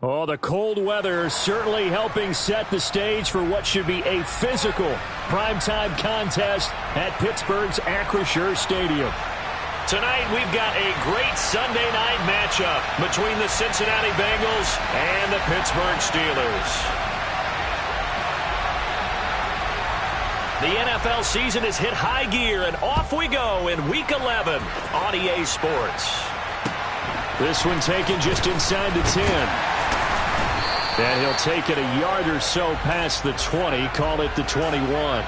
Oh, the cold weather certainly helping set the stage for what should be a physical primetime contest at Pittsburgh's Acrisure Stadium. Tonight, we've got a great Sunday night matchup between the Cincinnati Bengals and the Pittsburgh Steelers. The NFL season has hit high gear, and off we go in Week 11 on EA Sports. This one taken just inside the 10. And he'll take it a yard or so past the 20, call it the 21.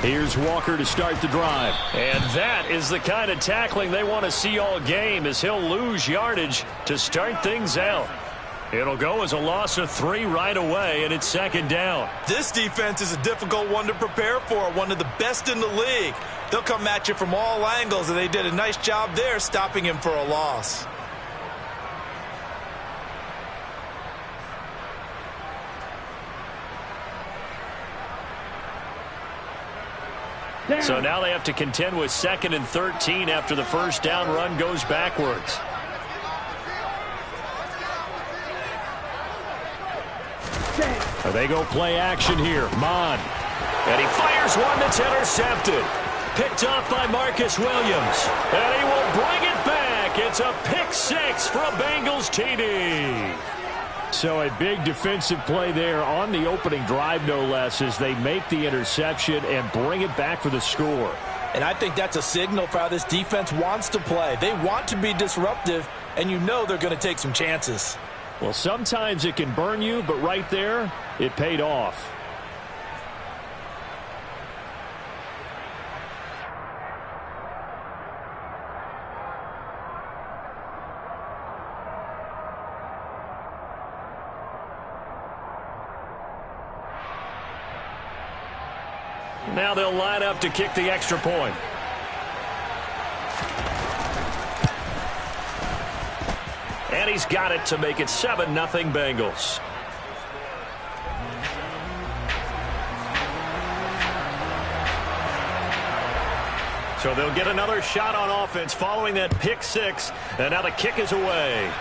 Here's Walker to start the drive. And that is the kind of tackling they want to see all game, as he'll lose yardage to start things out. It'll go as a loss of 3 right away, and it's second down. This defense is a difficult one to prepare for, one of the best in the league. They'll come at you from all angles, and they did a nice job there stopping him for a loss. So now they have to contend with 2nd and 13 after the first down run goes backwards. They go play action here. Mon. And he fires one that's intercepted. Picked off by Marcus Williams. And he will bring it back. It's a pick 6 for a Bengals TD. So a big defensive play there on the opening drive, no less, as they make the interception and bring it back for the score. And I think that's a signal for how this defense wants to play. They want to be disruptive, and you know they're going to take some chances. Well, sometimes it can burn you, but right there, it paid off. Now they'll line up to kick the extra point. And he's got it to make it 7-0 Bengals. So they'll get another shot on offense following that pick 6. And now the kick is away.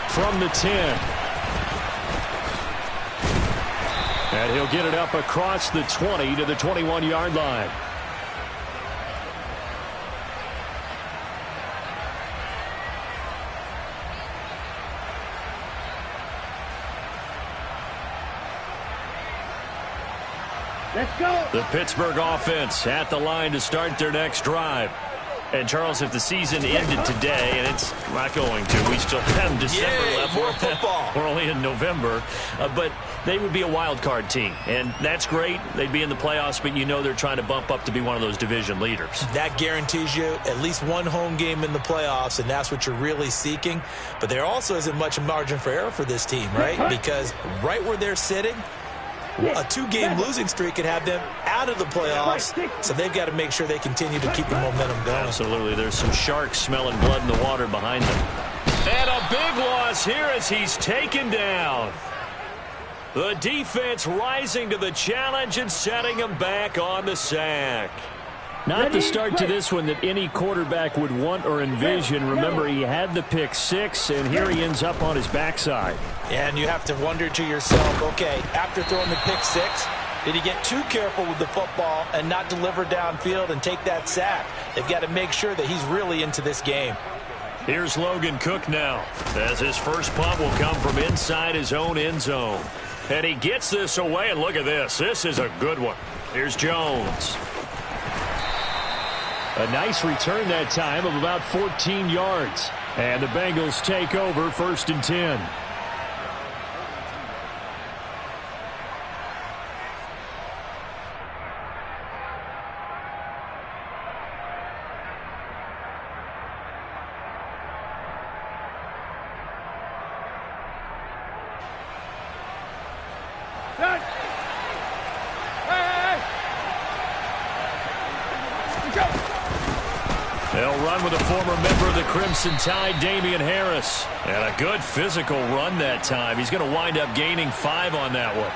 From the 10. And he'll get it up across the 20 to the 21-yard line. Let's go. The Pittsburgh offense at the line to start their next drive. And, Charles, if the season ended today, and it's not going to, we still have December left. More football. We're only in November. But they would be a wild card team. And that's great. They'd be in the playoffs, but you know they're trying to bump up to be one of those division leaders. That guarantees you at least one home game in the playoffs, and that's what you're really seeking. But there also isn't much margin for error for this team, right? Because right where they're sitting, a 2-game losing streak could have them out of the playoffs, so they've got to make sure they continue to keep the momentum going. Absolutely. There's some sharks smelling blood in the water behind them. And a big loss here as he's taken down. The defense rising to the challenge and setting him back on the sack. Not the start to this one that any quarterback would want or envision. Remember, he had the pick 6, and here he ends up on his backside. And you have to wonder to yourself, okay, after throwing the pick 6, did he get too careful with the football and not deliver downfield and take that sack? They've got to make sure that he's really into this game. Here's Logan Cook now, as his first punt will come from inside his own end zone. And he gets this away, and look at this. This is a good one. Here's Jones. A nice return that time of about 14 yards. And the Bengals take over 1st and 10. Hey, hey. Go. They'll run with a former member of the Crimson Tide, Damian Harris. And a good physical run that time. He's going to wind up gaining 5 on that one.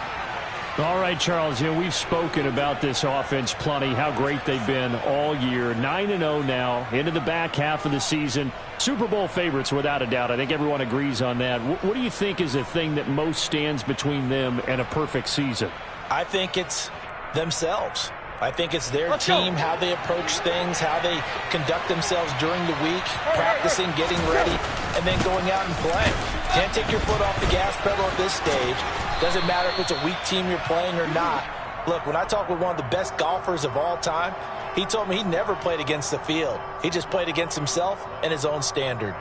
All right, Charles, we've spoken about this offense plenty, how great they've been all year. 9-0 now, into the back half of the season. Super Bowl favorites, without a doubt. I think everyone agrees on that. What do you think is the thing that most stands between them and a perfect season? I think it's themselves. I think it's their team, how they approach things, how they conduct themselves during the week, practicing, getting ready, and then going out and playing. Can't take your foot off the gas pedal at this stage. Doesn't matter if it's a weak team you're playing or not. Look, when I talked with one of the best golfers of all time, he told me he never played against the field. He just played against himself and his own standard.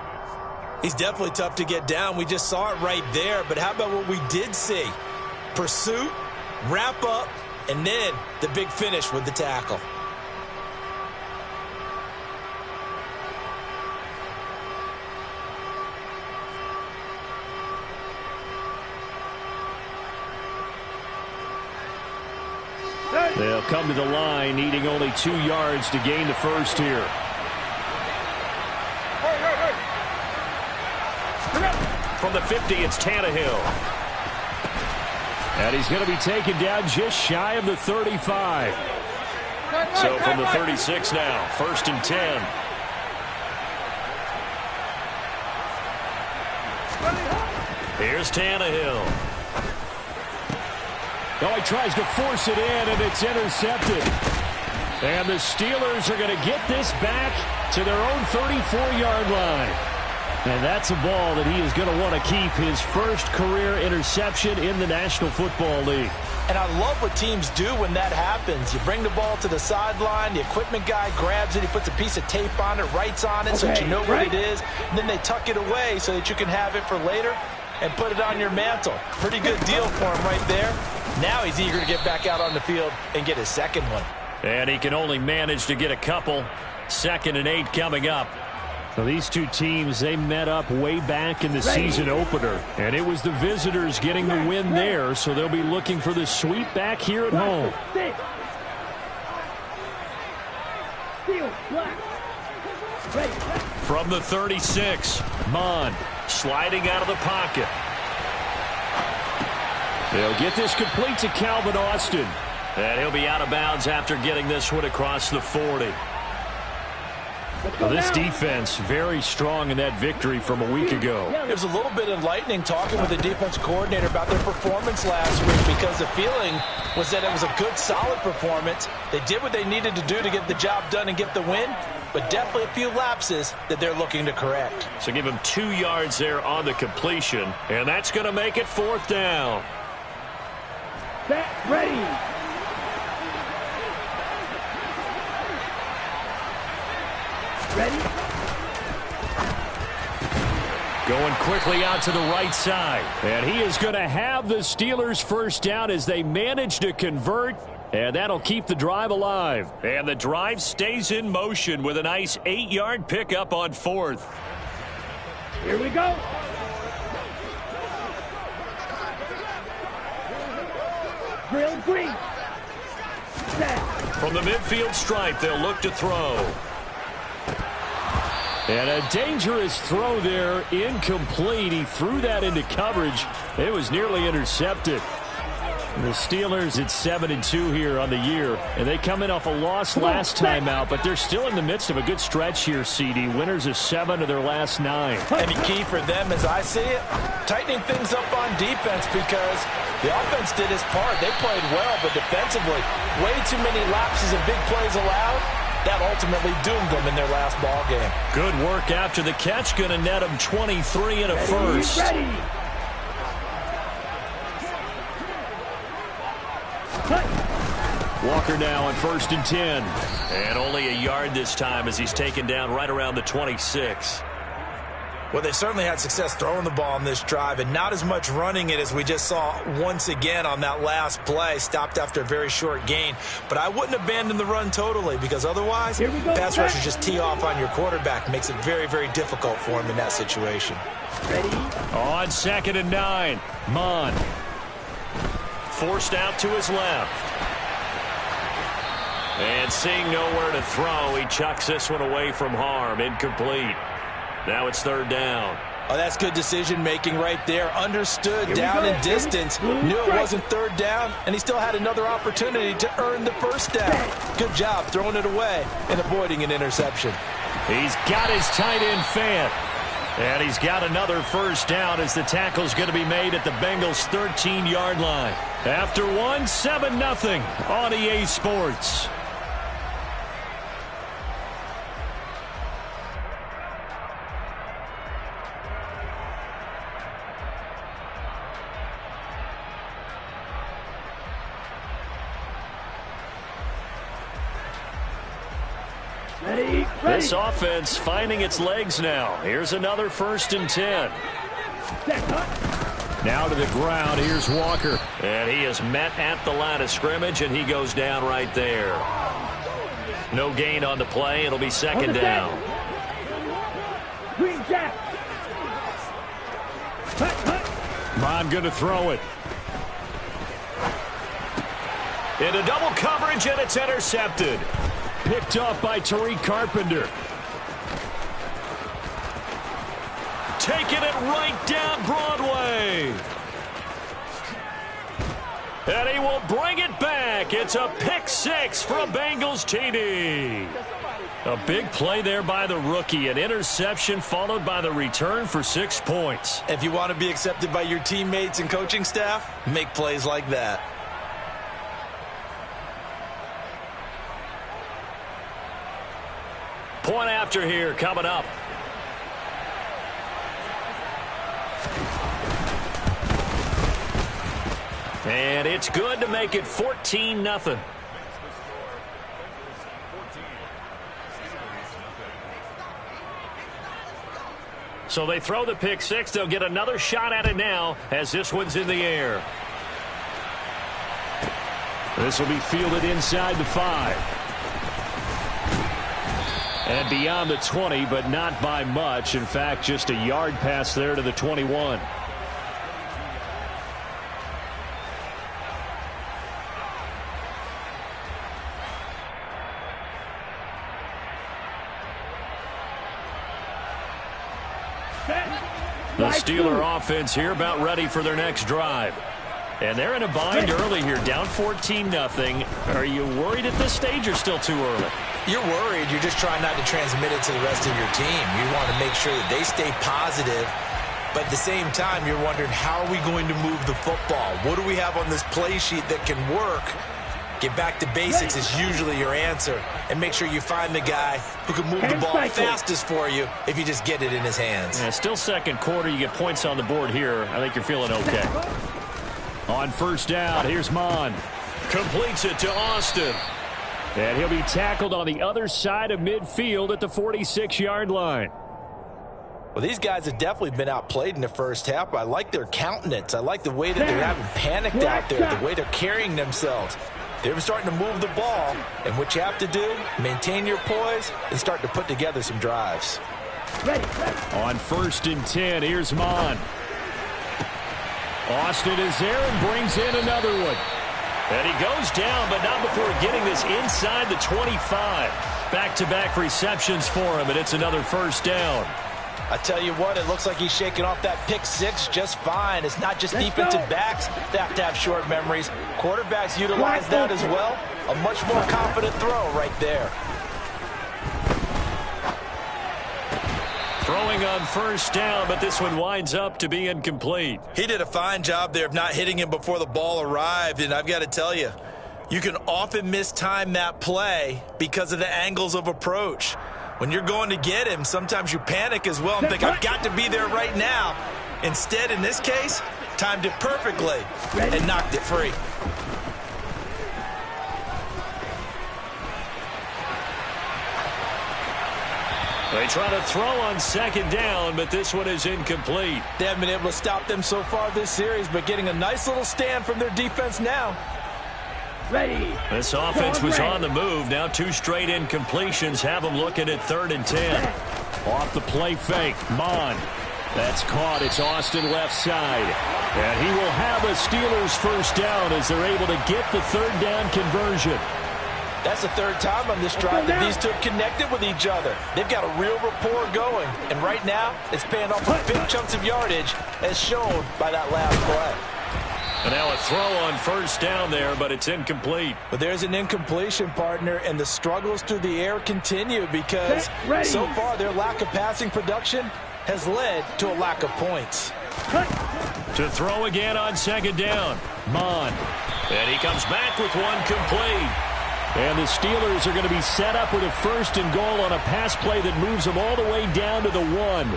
He's definitely tough to get down. We just saw it right there. But how about what we did see? Pursuit, wrap up, and then the big finish with the tackle. They'll come to the line, needing only 2 yards to gain the first here. From the 50, it's Tannehill. And he's going to be taken down just shy of the 35. So from the 36 now, 1st and 10. Here's Tannehill. Oh, he tries to force it in, and it's intercepted. And the Steelers are going to get this back to their own 34-yard line. And that's a ball that he is going to want to keep, his first career interception in the National Football League. And I love what teams do when that happens. You bring the ball to the sideline, the equipment guy grabs it, he puts a piece of tape on it, writes on it so that you know what it is, and then they tuck it away so that you can have it for later and put it on your mantle. Pretty good deal for him right there. Now he's eager to get back out on the field and get his second one. And he can only manage to get a couple. 2nd and 8 coming up. So these two teams, they met up way back in the season opener. And it was the visitors getting the win there, so they'll be looking for the sweep back here at home. From the 36, Mond sliding out of the pocket. They'll get this complete to Calvin Austin. And he'll be out of bounds after getting this one across the 40. Well, this defense very strong in that victory from a week ago. There's a little bit of lightning talking with the defense coordinator about their performance last week, because the feeling was that it was a good, solid performance. They did what they needed to do to get the job done and get the win, but definitely a few lapses that they're looking to correct. So give him 2 yards there on the completion, and that's going to make it 4th down. Set, ready. Ready? Going quickly out to the right side. And he is going to have the Steelers first down as they manage to convert. And that'll keep the drive alive. And the drive stays in motion with a nice 8-yard pickup on 4th. Here we go. Drill green. Set. From the midfield stripe, they'll look to throw. And a dangerous throw there, incomplete. He threw that into coverage. It was nearly intercepted. The Steelers at 7-2 here on the year, and they come in off a loss last time out, but they're still in the midst of a good stretch here, CD. Winners of 7 of their last 9. And the key for them, as I see it, tightening things up on defense, because the offense did its part. They played well, but defensively, way too many lapses and big plays allowed. That ultimately doomed them in their last ball game. Good work after the catch. Going to net them 23 and a first. Ready. Walker now on 1st and 10. And only a yard this time as he's taken down right around the 26. Well, they certainly had success throwing the ball on this drive, and not as much running it as we just saw once again on that last play. Stopped after a very short gain. But I wouldn't abandon the run totally, because otherwise, pass rushers just tee off on your quarterback. Makes it very, very difficult for him in that situation. Ready. On 2nd and 9, Mond forced out to his left. And seeing nowhere to throw, he chucks this one away from harm. Incomplete. Now it's third down. Oh, that's good decision-making right there. Understood down and distance. Knew it wasn't third down, and he still had another opportunity to earn the first down. Good job throwing it away and avoiding an interception. He's got his tight end fan. And he's got another first down as the tackle's going to be made at the Bengals' 13-yard line. After one, 7-0 on EA Sports. Ready. This offense finding its legs now. Here's another 1st and 10. Now to the ground. Here's Walker. And he is met at the line of scrimmage, and he goes down right there. No gain on the play. It'll be second down. Green Jack. Mon going to throw it. Into double coverage, and it's intercepted. Picked up by Tariq Carpenter. Taking it right down Broadway. And he will bring it back. It's a pick six for a Bengals TD. A big play there by the rookie. An interception followed by the return for 6 points. If you want to be accepted by your teammates and coaching staff, make plays like that. Point after here coming up. And it's good to make it 14-0. So they throw the pick six. They'll get another shot at it now as this one's in the air. This will be fielded inside the 5. And beyond the 20, but not by much. In fact, just a yard pass there to the 21. The Steeler offense here about ready for their next drive. And they're in a bind early here, down 14-0. Are you worried at this stage or still too early? You're worried. You're just trying not to transmit it to the rest of your team. You want to make sure that they stay positive. But at the same time, you're wondering, how are we going to move the football? What do we have on this play sheet that can work? Get back to basics is usually your answer. And make sure you find the guy who can move the ball fastest for you if you just get it in his hands. Yeah, still second quarter. You get points on the board here. I think you're feeling okay. On first down, here's Mon. Completes it to Austin. And he'll be tackled on the other side of midfield at the 46-yard line. Well, these guys have definitely been outplayed in the first half. I like their countenance. I like the way that they're having panicked out there, the way they're carrying themselves. They're starting to move the ball, and what you have to do, maintain your poise and start to put together some drives. On 1st and 10, here's Mon. Austin is there and brings in another one. And he goes down, but not before getting this inside the 25. Back-to-back receptions for him, and it's another first down. I tell you what, it looks like he's shaking off that pick six just fine. It's not just defensive backs that have to have short memories. Quarterbacks utilize that as well. A much more confident throw right there. Throwing on first down, but this one winds up to be incomplete. He did a fine job there of not hitting him before the ball arrived, and I've got to tell you, you can often mistime that play because of the angles of approach. When you're going to get him, sometimes you panic as well and think, I've got to be there right now. Instead, in this case, timed it perfectly and knocked it free. They try to throw on second down, but this one is incomplete. They haven't been able to stop them so far this series, but getting a nice little stand from their defense now. Ready. This offense was on the move. Now 2 straight incompletions have them looking at 3rd and 10. Off the play fake, Mon. That's caught. It's Austin left side. And he will have a Steelers first down as they're able to get the third down conversion. That's the third time on this drive that these two have connected with each other. They've got a real rapport going. And right now, it's paying off with big chunks of yardage, as shown by that last play. And now a throw on first down there, but it's incomplete. But there's an incompletion, partner, and the struggles through the air continue because so far their lack of passing production has led to a lack of points. To throw again on second down. Mon. And he comes back with one complete. And the Steelers are going to be set up with a first and goal on a pass play that moves them all the way down to the 1.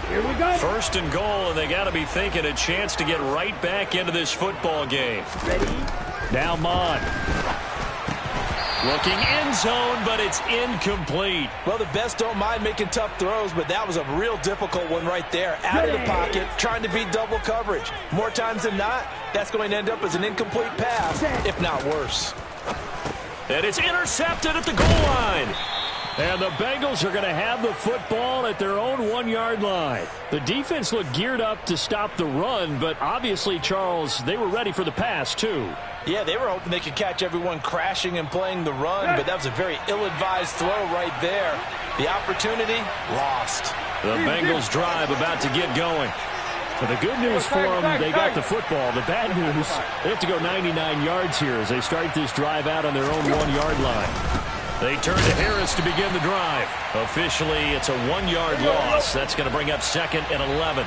Here we go. First and goal, and they got to be thinking a chance to get right back into this football game. Ready? Now Mon. Looking end zone, but it's incomplete. Well, the best don't mind making tough throws, but that was a real difficult one right there. Out of the pocket, trying to beat double coverage. More times than not, that's going to end up as an incomplete pass, if not worse. And it's intercepted at the goal line. And the Bengals are going to have the football at their own 1-yard line. The defense looked geared up to stop the run, but obviously, Charles, they were ready for the pass, too. Yeah, they were hoping they could catch everyone crashing and playing the run, but that was a very ill-advised throw right there. The opportunity, lost. The Bengals drive about to get going. But the good news for them, they got the football. The bad news, they have to go 99 yards here as they start this drive out on their own 1-yard line. They turn to Harris to begin the drive. Officially, it's a 1-yard loss. That's going to bring up 2nd and 11.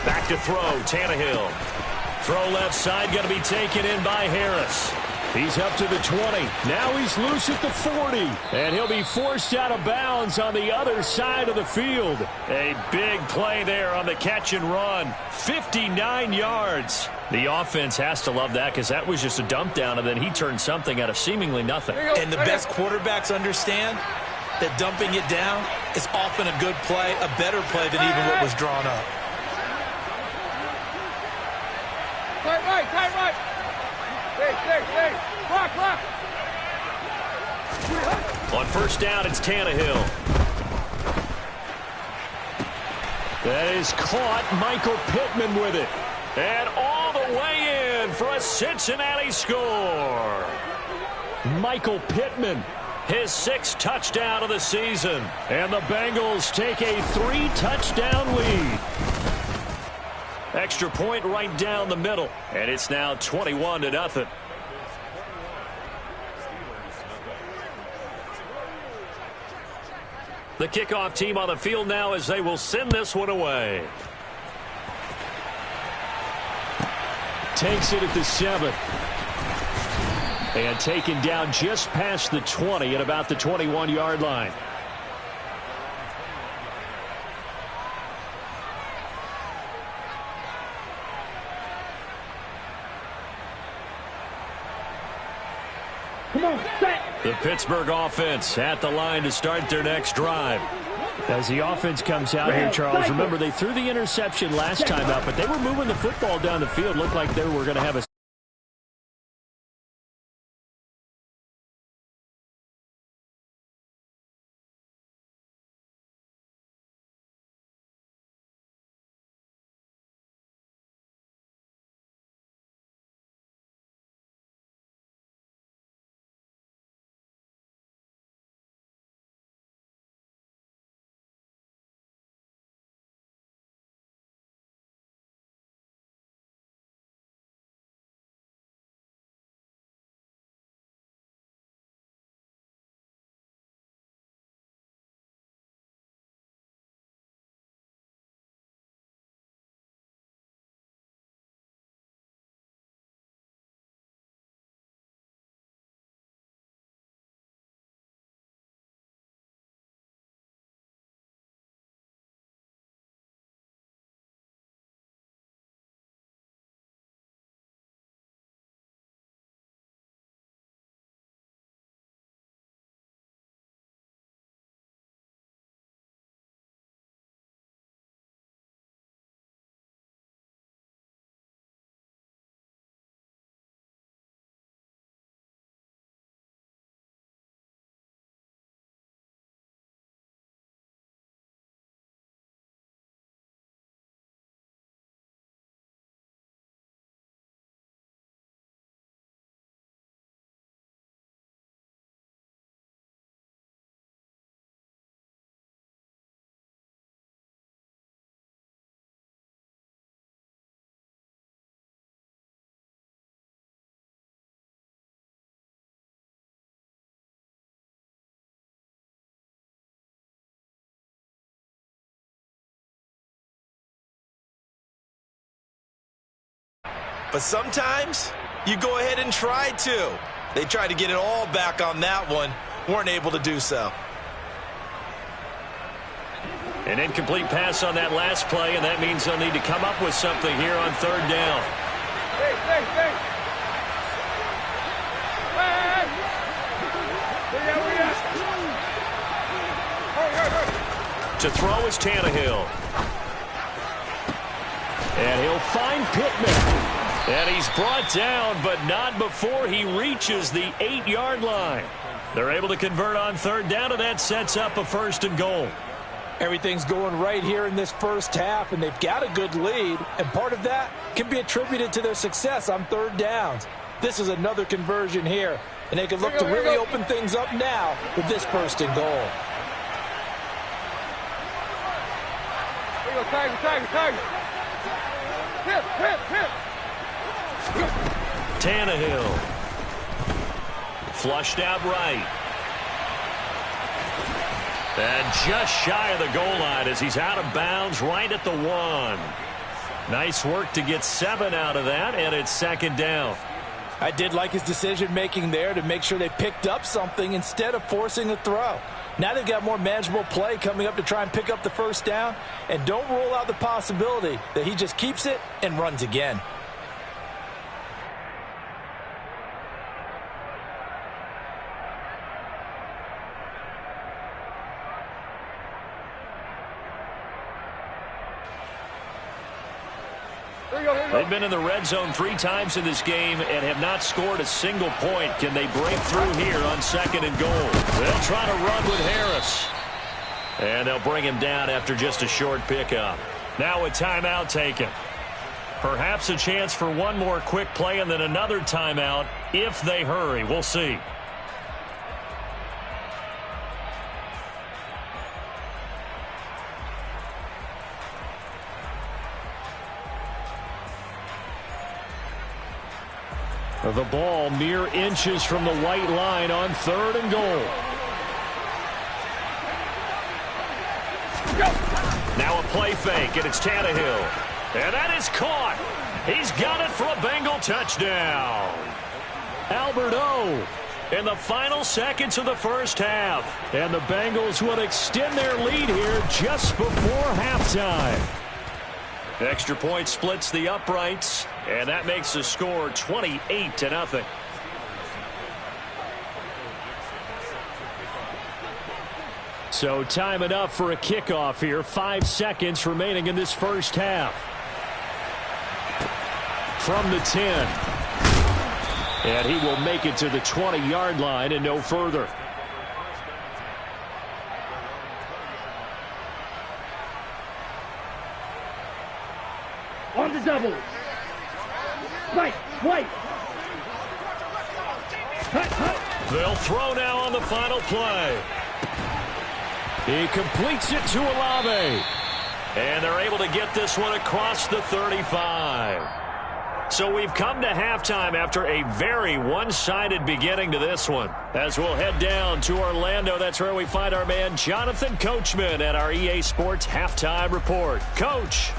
Back to throw, Tannehill. Throw left side, going to be taken in by Harris. He's up to the 20. Now he's loose at the 40. And he'll be forced out of bounds on the other side of the field. A big play there on the catch and run. 59 yards. The offense has to love that because that was just a dump down, and then he turned something out of seemingly nothing. And the best quarterbacks understand that dumping it down is often a good play, a better play than even what was drawn up. Tight right. Stay. Block. On first down, it's Tannehill. That is caught. Michael Pittman with it. And all the way in for a Cincinnati score. Michael Pittman. His 6th touchdown of the season. And the Bengals take a 3-touchdown lead. Extra point right down the middle. And it's now 21-0. The kickoff team on the field now as they will send this one away. Takes it at the 7. And taken down just past the 20 at about the 21-yard line. Come on, set. The Pittsburgh offense at the line to start their next drive. As the offense comes out here, Charles, remember they threw the interception last time out, but they were moving the football down the field. Looked like they were going to have a but sometimes you go ahead and try to. They tried to get it all back on that one, weren't able to do so. An incomplete pass on that last play, and that means they'll need to come up with something here on third down. To throw is Tannehill. And he'll find Pittman. And he's brought down, but not before he reaches the 8-yard line. They're able to convert on third down, and that sets up a 1st and goal. Everything's going right here in this first half, and they've got a good lead, and part of that can be attributed to their success on third downs. This is another conversion here, and they can look to really open things up now with this 1st and goal. Tiger. Hit. Tannehill. Flushed out right. And just shy of the goal line as he's out of bounds right at the 1. Nice work to get 7 out of that, and it's 2nd down. I did like his decision-making there to make sure they picked up something instead of forcing a throw. Now they've got more manageable play coming up to try and pick up the 1st down, and don't rule out the possibility that he just keeps it and runs again. They've been in the red zone 3 times in this game and have not scored a single point. Can they break through here on 2nd and goal? They'll try to run with Harris. And they'll bring him down after just a short pickup. Now a timeout taken. Perhaps a chance for one more quick play and then another timeout if they hurry. We'll see. The ball mere inches from the white line on 3rd and goal. Now a play fake, and it's Tannehill. And that is caught. He's got it for a Bengal touchdown. Albert O in the final seconds of the first half. And the Bengals will extend their lead here just before halftime. Extra point splits the uprights, and that makes the score 28-0. So time enough for a kickoff here. 5 seconds remaining in this first half. From the 10. And he will make it to the 20-yard line and no further. On the double. Right. They'll throw now on the final play. He completes it to Olave. And they're able to get this one across the 35. So we've come to halftime after a very one-sided beginning to this one. As we'll head down to Orlando, that's where we find our man Jonathan Coachman at our EA Sports Halftime Report. Coach.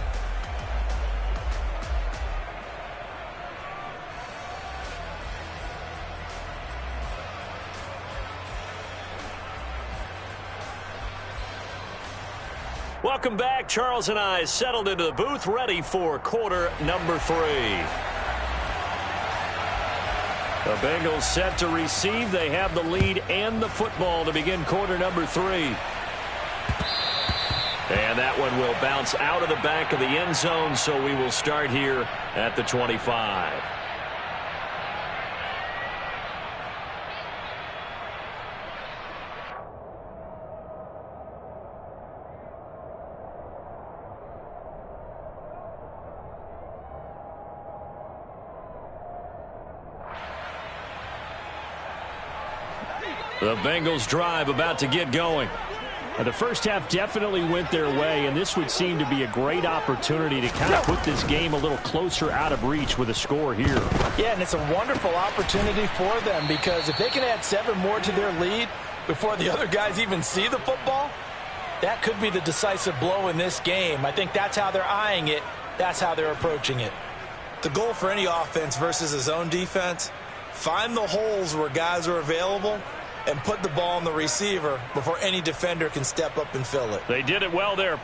Welcome back. Charles and I settled into the booth, ready for quarter number 3. The Bengals set to receive. They have the lead and the football to begin quarter number 3. And that one will bounce out of the back of the end zone, so we will start here at the 25. The Bengals drive about to get going. The first half definitely went their way, and this would seem to be a great opportunity to kind of put this game a little closer out of reach with a score here. Yeah, and it's a wonderful opportunity for them because if they can add 7 more to their lead before the other guys even see the football, that could be the decisive blow in this game. I think that's how they're eyeing it. That's how they're approaching it. The goal for any offense versus his own defense, find the holes where guys are available and put the ball on the receiver before any defender can step up and fill it. They did it well there.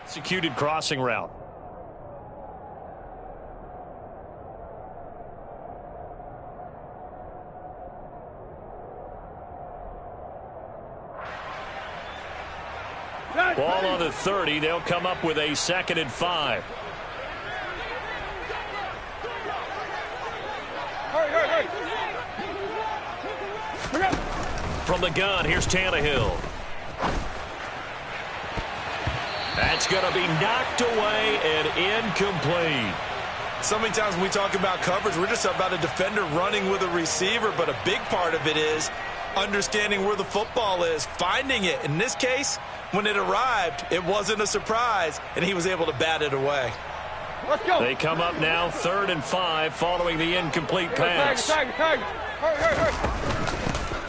Executed crossing route. Ball on the 30. They'll come up with a 2nd and 5. Hurry. From the gun, here's Tannehill. That's going to be knocked away and incomplete. So many times when we talk about coverage, we're just about a defender running with a receiver, but a big part of it is understanding where the football is, finding it. In this case, when it arrived, it wasn't a surprise, and he was able to bat it away. Let's go. They come up now 3rd and 5 following the incomplete pass. Tag. Hurry.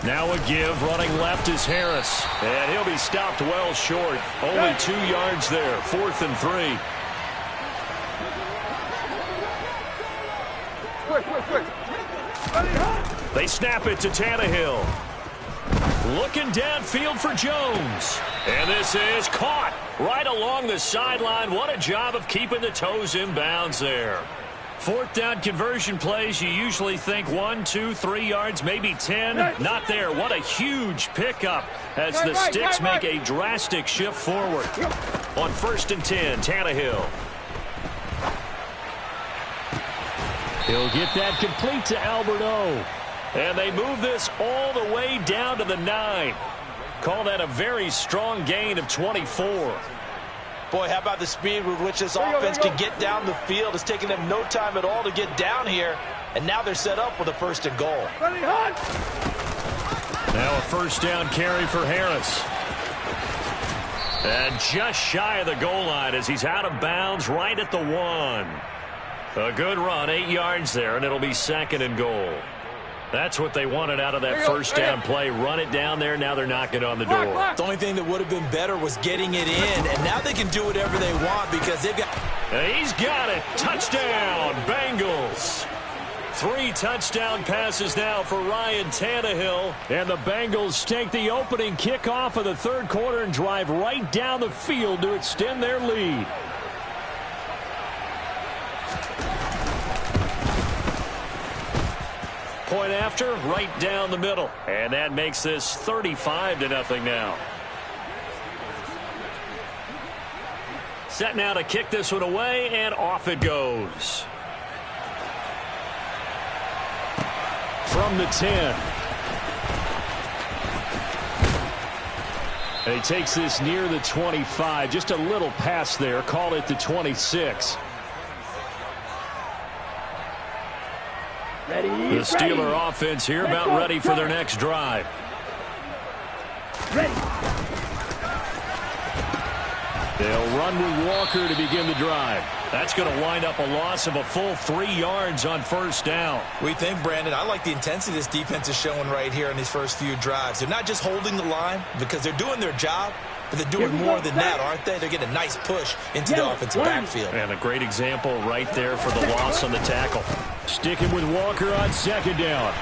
Now a give, running left is Harris. And he'll be stopped well short. Only 2 yards there, 4th and 3. Quick. They snap it to Tannehill. Looking downfield for Jones. And this is caught right along the sideline. What a job of keeping the toes in bounds there. 4th down conversion plays, you usually think 1, 2, 3 yards, maybe 10. Not there. What a huge pickup as the sticks make a drastic shift forward. On 1st and 10, Tannehill. He'll get that complete to Alberto. And they move this all the way down to the 9. Call that a very strong gain of 24. Boy, how about the speed with which this offense can get down the field? It's taking them no time at all to get down here, and now they're set up with a 1st and goal. Now a 1st down carry for Harris. And just shy of the goal line as he's out of bounds right at the 1. A good run, 8 yards there, and it'll be 2nd and goal. That's what they wanted out of that 1st down play. Run it down there. Now they're knocking on the door. The only thing that would have been better was getting it in, and now they can do whatever they want because they've got... And he's got it. Touchdown, Bengals. 3 touchdown passes now for Ryan Tannehill. And the Bengals take the opening kickoff of the 3rd quarter and drive right down the field to extend their lead. Point after, right down the middle. And that makes this 35-0 now. Set now to kick this one away, and off it goes. From the 10. And he takes this near the 25. Just a little pass there. Call it the 26. The Steeler offense here about ready for their next drive. They'll run with Walker to begin the drive. That's going to wind up a loss of a full 3 yards on 1st down. We think, Brandon, I like the intensity this defense is showing right here in these first few drives. They're not just holding the line because they're doing their job, but they're doing more than that, aren't they? They're getting a nice push into the offensive backfield. And a great example right there for the loss on the tackle. Sticking with Walker on 2nd down.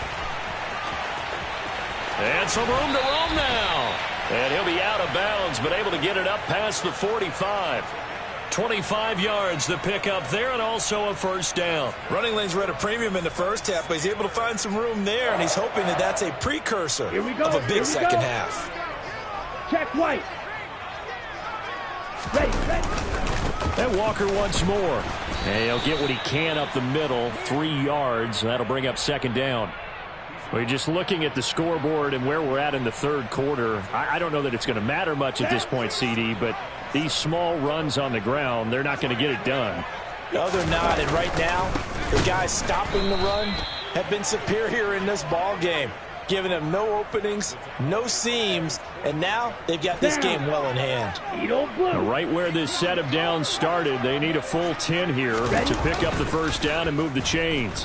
And some room to roam now. And he'll be out of bounds, but able to get it up past the 45. 25 yards to pick up there, and also a first down. Running lanes were at a premium in the first half, but he's able to find some room there, and he's hoping that that's a precursor of a big second half. Check white. Ready. And Walker once more. And he'll get what he can up the middle, 3 yards. That'll bring up second down. We're just looking at the scoreboard and where we're at in the third quarter. I don't know that it's going to matter much at this point, CD, but these small runs on the ground, they're not going to get it done. No, they're not. And right now, the guys stopping the run have been superior in this ball game, giving them no openings, no seams, and now they've got this game well in hand. Right where this set of downs started, they need a full 10 here to pick up the first down and move the chains.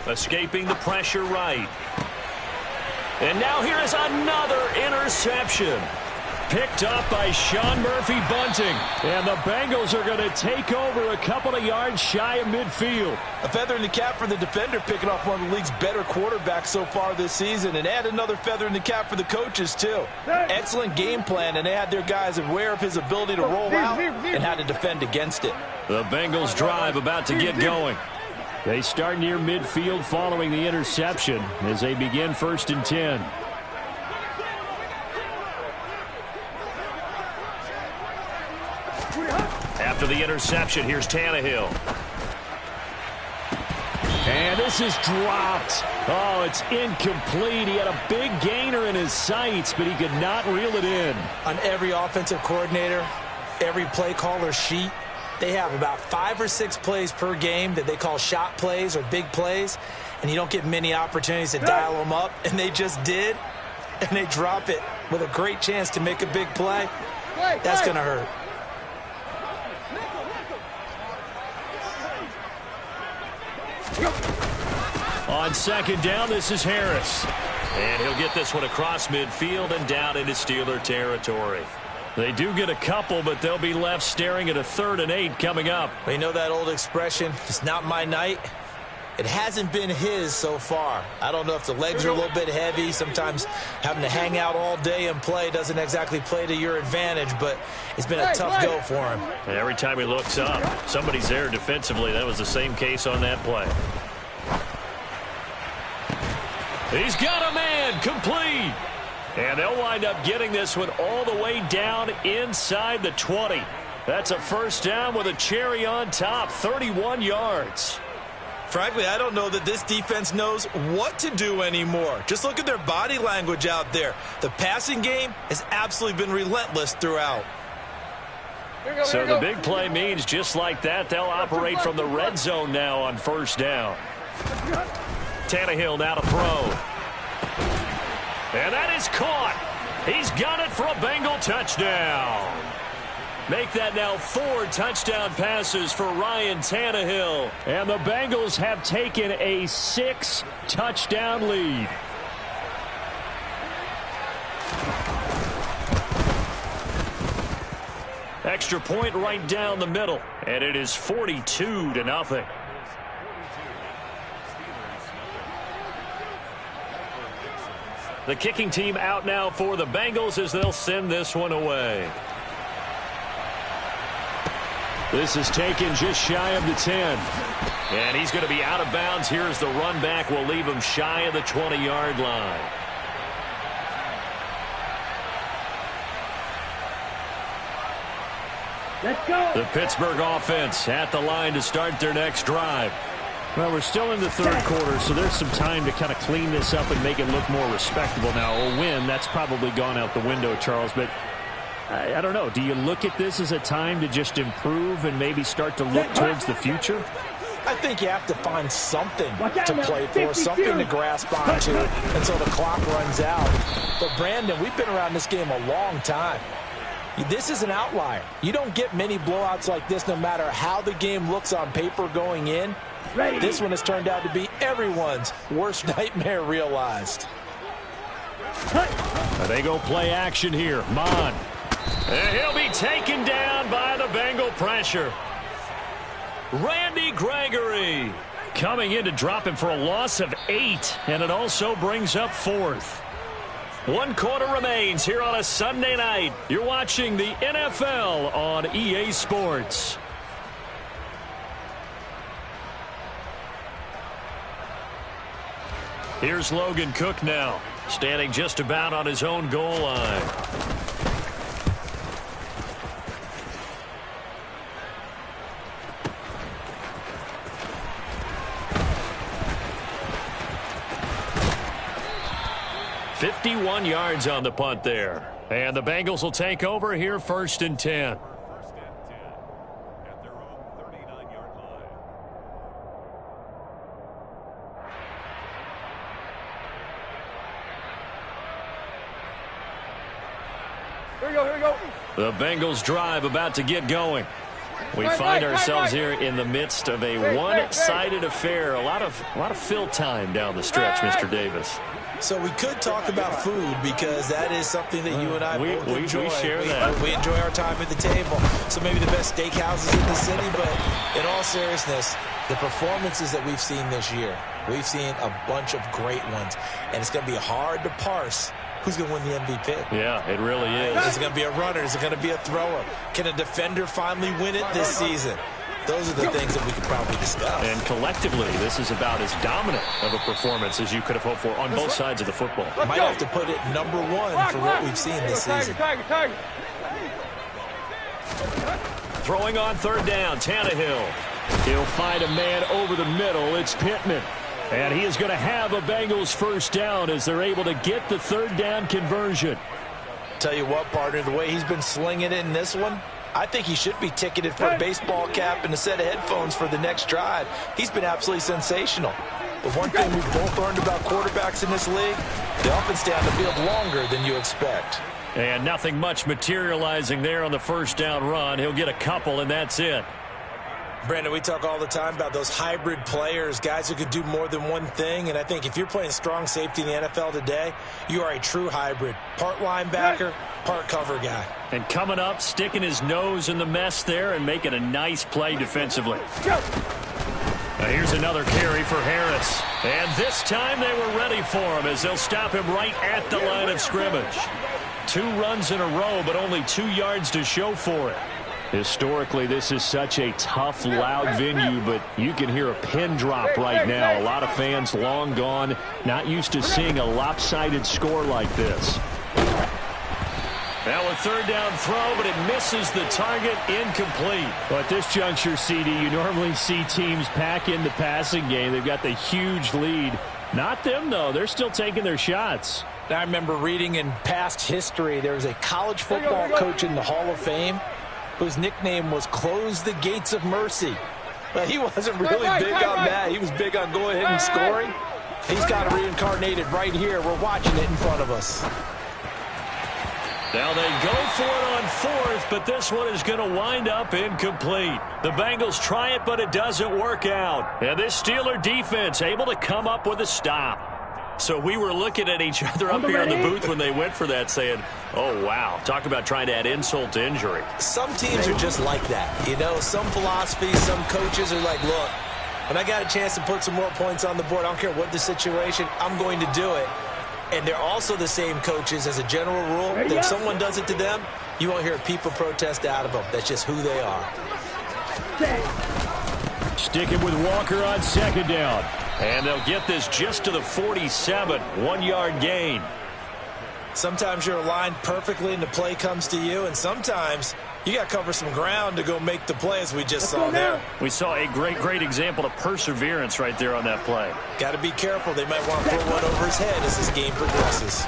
Escaping the pressure right. And now here is another interception. Picked up by Sean Murphy-Bunting. And the Bengals are going to take over a couple of yards shy of midfield. A feather in the cap for the defender, picking off one of the league's better quarterbacks so far this season. And add another feather in the cap for the coaches, too. Excellent game plan, and they had their guys aware of his ability to roll out and how to defend against it. The Bengals drive about to get going. They start near midfield following the interception as they begin 1st and 10. After the interception, here's Tannehill. And this is dropped. Oh, it's incomplete. He had a big gainer in his sights, but he could not reel it in. On every offensive coordinator, every play caller sheet, they have about 5 or 6 plays per game that they call shot plays or big plays, and you don't get many opportunities to dial them up, and they just did, and they drop it with a great chance to make a big play. That's going to hurt. On second down, this is Harris. And he'll get this one across midfield and down into Steeler territory. They do get a couple, but they'll be left staring at a 3rd and 8 coming up. You know that old expression, it's not my night? It hasn't been his so far. I don't know if the legs are a little bit heavy. Sometimes having to hang out all day and play doesn't exactly play to your advantage, but it's been a tough go for him. And every time he looks up, somebody's there defensively. That was the same case on that play. He's got a man, complete. And they'll wind up getting this one all the way down inside the 20. That's a first down with a cherry on top, 31 yards. Frankly, I don't know that this defense knows what to do anymore. Just look at their body language out there. The passing game has absolutely been relentless throughout. So the big play means just like that, they'll operate from the red zone now on first down. Tannehill now to throw. And that is caught. He's got it for a Bengal touchdown. Make that now 4 touchdown passes for Ryan Tannehill. And the Bengals have taken a 6-touchdown lead. Extra point right down the middle. And it is 42-0. The kicking team out now for the Bengals as they'll send this one away. This is taken just shy of the 10. And he's going to be out of bounds. Here's the run back. Will leave him shy of the 20-yard line. Let's go. The Pittsburgh offense at the line to start their next drive. Well, we're still in the third quarter, so there's some time to kind of clean this up and make it look more respectable now. A win, that's probably gone out the window, Charles, but I don't know. Do you look at this as a time to just improve and maybe start to look towards the future? I think you have to find something to play for, something to grasp onto until the clock runs out. But, Brandon, we've been around this game a long time. This is an outlier. You don't get many blowouts like this no matter how the game looks on paper going in. This one has turned out to be everyone's worst nightmare realized. They go play action here. Mon. And he'll be taken down by the Bengal pressure. Randy Gregory coming in to drop him for a loss of 8, and it also brings up 4th. 1 quarter remains here on a Sunday night. You're watching the NFL on EA Sports. Here's Logan Cook now, standing just about on his own goal line. "51 yards on the punt there. And the Bengals will take over here 1st and 10. At their own 39-yard line. Here we go. The Bengals drive about to get going. We find ourselves here in the midst of a one-sided affair. A lot of fill time down the stretch, Mr. Davis. So we could talk about food because that is something that you and I both enjoy. We share that. We enjoy our time at the table. So maybe the best steakhouses in the city, but in all seriousness, the performances that we've seen this year, we've seen a bunch of great ones, and it's going to be hard to parse who's going to win the MVP. Yeah, it really is. Is it going to be a runner? Is it going to be a thrower? Can a defender finally win it this season? Those are the things that we could probably discuss. And collectively, this is about as dominant of a performance as you could have hoped for on both sides of the football. Might have to put it #1 for what we've seen this season. Throwing on 3rd down, Tannehill. He'll find a man over the middle. It's Pittman. And he is going to have a Bengals 1st down as they're able to get the 3rd down conversion. Tell you what, partner, the way he's been slinging it in this one, I think he should be ticketed for a baseball cap and a set of headphones for the next drive. He's been absolutely sensational. But one thing we've both learned about quarterbacks in this league, they often stay on the field longer than you expect. And nothing much materializing there on the 1st down run. He'll get a couple, and that's it. Brandon, we talk all the time about those hybrid players, guys who could do more than one thing. And I think if you're playing strong safety in the NFL today, you are a true hybrid. Part linebacker, part cover guy. And coming up, sticking his nose in the mess there and making a nice play defensively. Now here's another carry for Harris. And this time they were ready for him as they'll stop him right at the line of scrimmage. 2 runs in a row, but only 2 yards to show for it. Historically, this is such a tough, loud venue, but you can hear a pin drop right now. A lot of fans long gone, not used to seeing a lopsided score like this. Now a 3rd down throw, but it misses the target, incomplete. Well, at this juncture, CD, you normally see teams pack in the passing game. They've got the huge lead. Not them, though. They're still taking their shots. I remember reading in past history, there was a college football coach in the Hall of Fame whose nickname was Close the Gates of Mercy. But he wasn't really big on that. He was big on going ahead and scoring. He's got it reincarnated right here. We're watching it in front of us. Now they go for it on 4th, but this one is going to wind up incomplete. The Bengals try it, but it doesn't work out. And this Steeler defense able to come up with a stop. So we were looking at each other up here in the booth when they went for that saying, oh, wow, talk about trying to add insult to injury. Some teams are just like that. You know, some philosophies, some coaches are like, look, when I got a chance to put some more points on the board, I don't care what the situation, I'm going to do it. And they're also the same coaches as a general rule that if someone does it to them, you won't hear a people protest out of them. That's just who they are. Sticking with Walker on 2nd down. And they'll get this just to the 47, 1-yard gain. Sometimes you're aligned perfectly and the play comes to you, and sometimes you got to cover some ground to go make the play, as we just saw there. We saw a great example of perseverance right there on that play. Got to be careful. They might want to throw one over his head as this game progresses.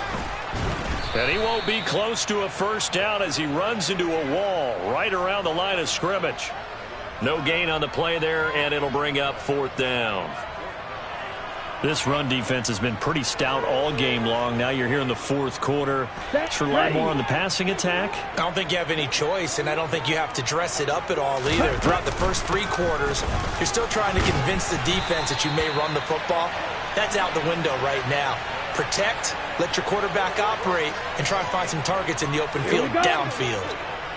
And he won't be close to a 1st down as he runs into a wall right around the line of scrimmage. No gain on the play there, and it'll bring up 4th down. This run defense has been pretty stout all game long. Now you're here in the 4th quarter. Should rely more on the passing attack. I don't think you have any choice, and I don't think you have to dress it up at all either. Throughout the first 3 quarters, you're still trying to convince the defense that you may run the football. That's out the window right now. Protect, let your quarterback operate, and try and find some targets in the open field downfield.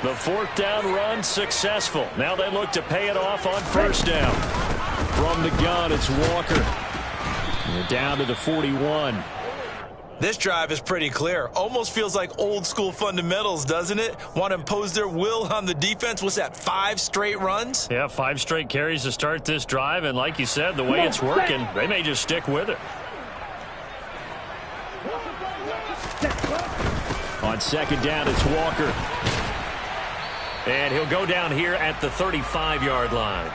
The 4th down run successful. Now they look to pay it off on 1st down. From the gun, it's Walker. They're down to the 41. This drive is pretty clear. Almost feels like old school fundamentals, doesn't it? Want to impose their will on the defense. What's that, 5 straight runs? Yeah, 5 straight carries to start this drive. And like you said, the way it's working, they may just stick with it. On second down, it's Walker. And he'll go down here at the 35-yard line.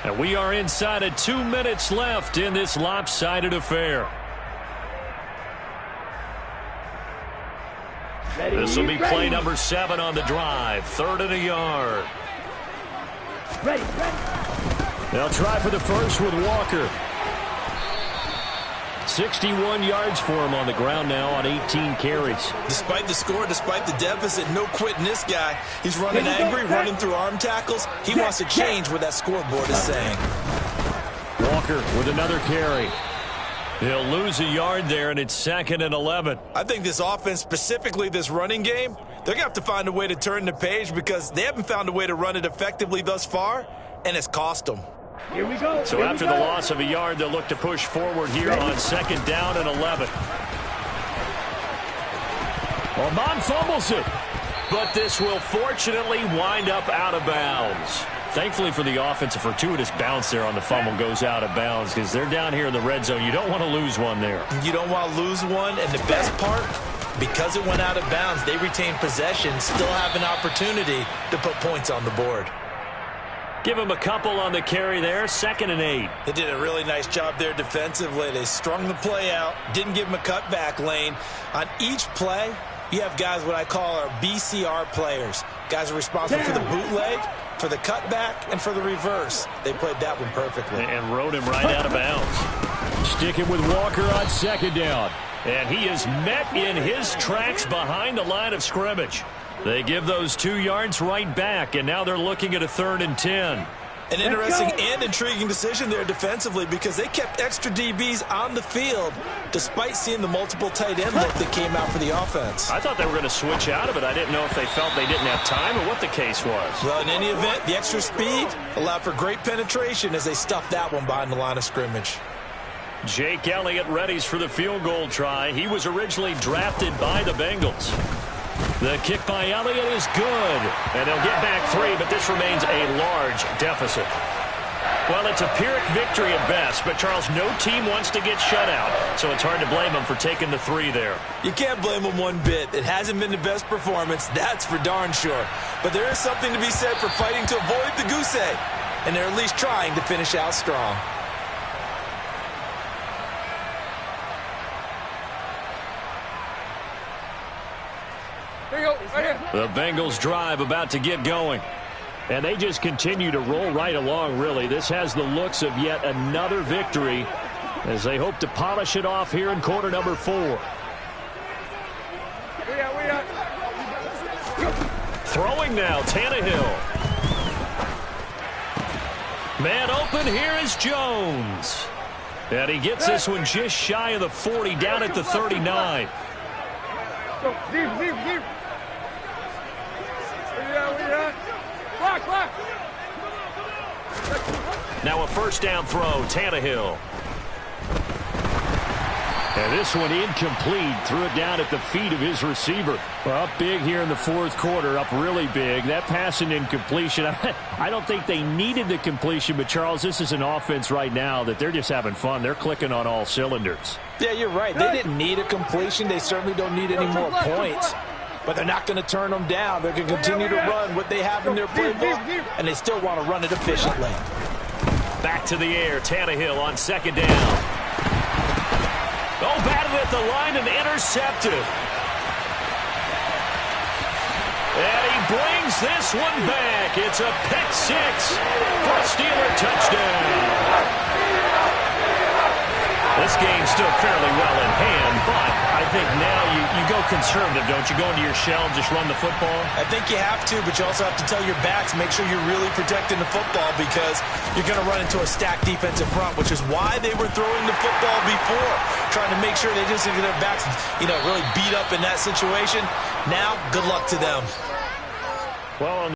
And we are inside of 2 minutes left in this lopsided affair. This will be play number 7 on the drive. 3rd and a yard. They'll try for the first with Walker. 61 yards for him on the ground now on 18 carries. Despite the score, despite the deficit, no quitting this guy. He's running angry, running through arm tackles. He wants to change what that scoreboard is saying. Walker with another carry. He'll lose a yard there, and it's 2nd and 11. I think this offense, specifically this running game, they're going to have to find a way to turn the page because they haven't found a way to run it effectively thus far, and it's cost them. Here we go. So after the loss of a yard, they'll look to push forward here on 2nd down and 11. Ormond fumbles it. But this will fortunately wind up out of bounds. Thankfully for the offense, a fortuitous bounce there on the fumble goes out of bounds because they're down here in the red zone. You don't want to lose one there. You don't want to lose one, and the best part, because it went out of bounds, they retain possession, still have an opportunity to put points on the board. Give him a couple on the carry there, 2nd and 8. They did a really nice job there defensively. They strung the play out, didn't give him a cutback lane. On each play, you have guys what I call our BCR players. Guys are responsible for the bootleg, for the cutback, and for the reverse. They played that one perfectly. And rode him right out of bounds. Sticking with Walker on 2nd down. And he is met in his tracks behind the line of scrimmage. They give those 2 yards right back, and now they're looking at a 3rd and 10. An interesting and intriguing decision there defensively because they kept extra DBs on the field despite seeing the multiple tight end look that came out for the offense. I thought they were going to switch out of it. I didn't know if they felt they didn't have time or what the case was. Well, in any event, the extra speed allowed for great penetration as they stuffed that one behind the line of scrimmage. Jake Elliott readies for the field goal try. He was originally drafted by the Bengals. The kick by Elliott is good. And they'll get back 3, but this remains a large deficit. Well, it's a Pyrrhic victory at best, but, Charles, no team wants to get shut out, so it's hard to blame them for taking the 3 there. You can't blame them one bit. It hasn't been the best performance, that's for darn sure. But there is something to be said for fighting to avoid the goose egg, and they're at least trying to finish out strong. Here you go. Right here. The Bengals drive about to get going. And they just continue to roll right along, really. This has the looks of yet another victory as they hope to polish it off here in quarter number 4. We got. Throwing now, Tannehill. Man open, here is Jones. And he gets this one just shy of the 40, down at the 39. Go, deep. We got. Block. Now a 1st down throw, Tannehill. And this one incomplete. Threw it down at the feet of his receiver. Well, up big here in the 4th quarter, up really big. That passing incompletion, I don't think they needed the completion, but, Charles, this is an offense right now that they're just having fun. They're clicking on all cylinders. Yeah, you're right. They didn't need a completion. They certainly don't need any more points. But they're not going to turn them down. They're going to continue to run what they have in their playbook, and they still want to run it efficiently. Back to the air, Tannehill on 2nd down. Oh, batted at the line and intercepted. And he brings this one back. It's a pick 6 for a Steeler touchdown. This game's still fairly well in hand, but I think now you go conservative, don't you? Go into your shell and just run the football? I think you have to, but you also have to tell your backs, make sure you're really protecting the football because you're going to run into a stacked defensive front, which is why they were throwing the football before, trying to make sure they just get their backs, really beat up in that situation. Now, good luck to them. Well,